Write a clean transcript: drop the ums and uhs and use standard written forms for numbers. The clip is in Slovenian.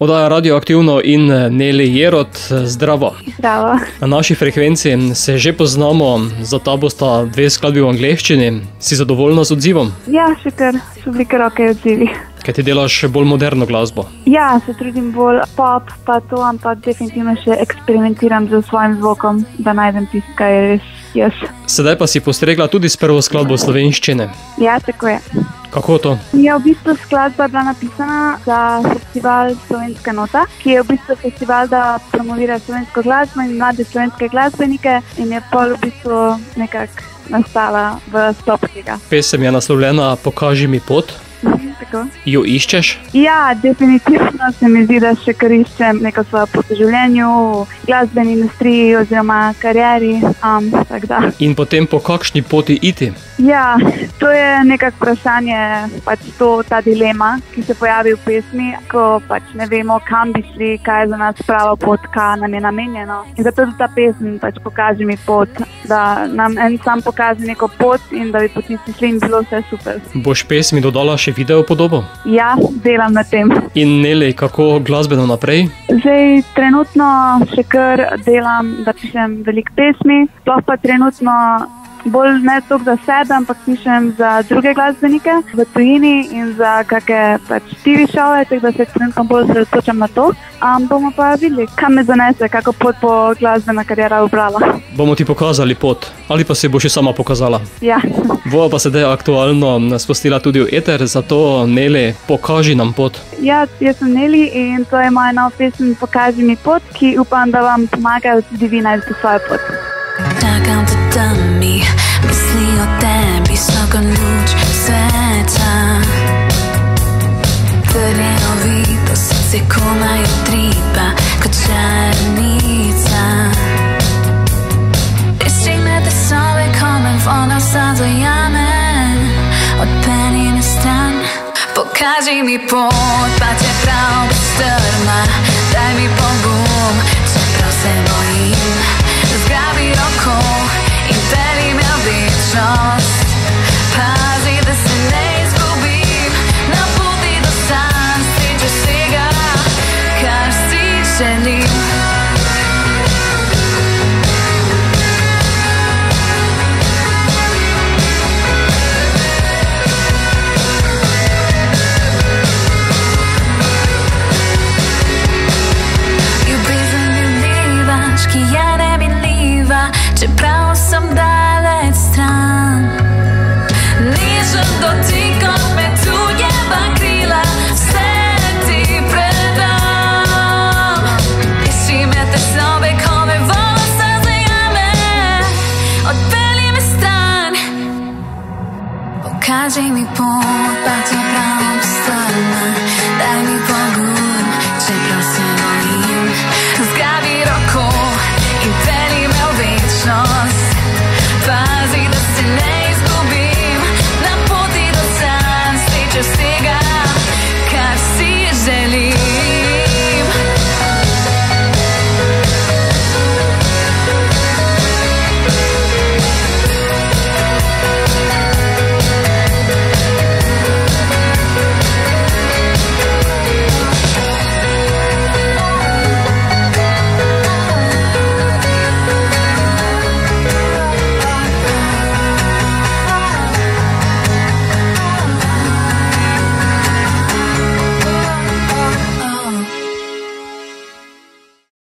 Oddaja Radioaktivno in Neli Jerot, zdravo. Zdravo. Na naši frekvenci se že poznamo, za ta bosta dve skladbi v angleščini. Si zadovoljna z odzivom? Ja, še kar so bili kar okej odzivi. Kaj ti delaš bolj moderno glasbo? Ja, se trudim bolj pop, pa to, ampak definitivno še eksperimentiram z svojim zvokom, da najdem tisto, kaj je res jaz. Sedaj pa si postregla tudi s prvo skladbo slovenščine. Ja, tako je. Kako to? Ja, v bistvu skladba je bila napisana za festival Slovenska nota, ki je v bistvu festival, da promovira slovensko glasbo in mlade slovenske glasbenike in je pol v bistvu nekako nastala v sklopu tega. Pesem je naslovljena Pokaži mi pot. Tako. Jo iščeš? Ja, definitivno se mi zdi, da še kar iščem neko svojo pot v življenju, v glasbeni industriji oziroma karieri, tako da. In potem po kakšni poti iti? Ja, to je nekako vprašanje, pač ta dilema, ki se pojavi v pesmi, ko pač ne vemo, kam bi šli, kaj je za nas prava pot, kaj nam je namenjeno. In zato tudi ta pesem pač Pokaži mi pot, da nam en sam pokaže neko pot in da bi po tisti šli in bilo vse super. Boš pesmi dodala še video podobo? Ja, delam na tem. In Neli, kako glasbeno naprej? Zdaj, trenutno še kar delam, da pišem veliko pesmi, sploh pa trenutno bolj ne toliko za sebe, ampak pišem za druge glasbenike v tujini in za kakšne pač TV šove, tako da se trenutno bolj osredotočam na to. Bomo pa videli, kam me zanese, kako pot bo glasbena kariera ubrala. Bomo ti pokazali pot, ali pa se boš še sama pokazala? Ja. Bova pa sedaj aktualno spustila tudi v eter, zato Neli, pokaži nam pot. Ja, jaz sem Neli in to je moja nova pesem Pokaži mi pot, ki upam, da vam pomaga, da tudi vi najdete svojo pot. Čakam te tam mi, misli o tebi, vsaka luč sveta. Trjeno vito, srce komaj utripa, kot čarnica. Pristrignete sobe, komen voda vsa dojame, odpeni na stran. Pokaži mi pot, pa čeprav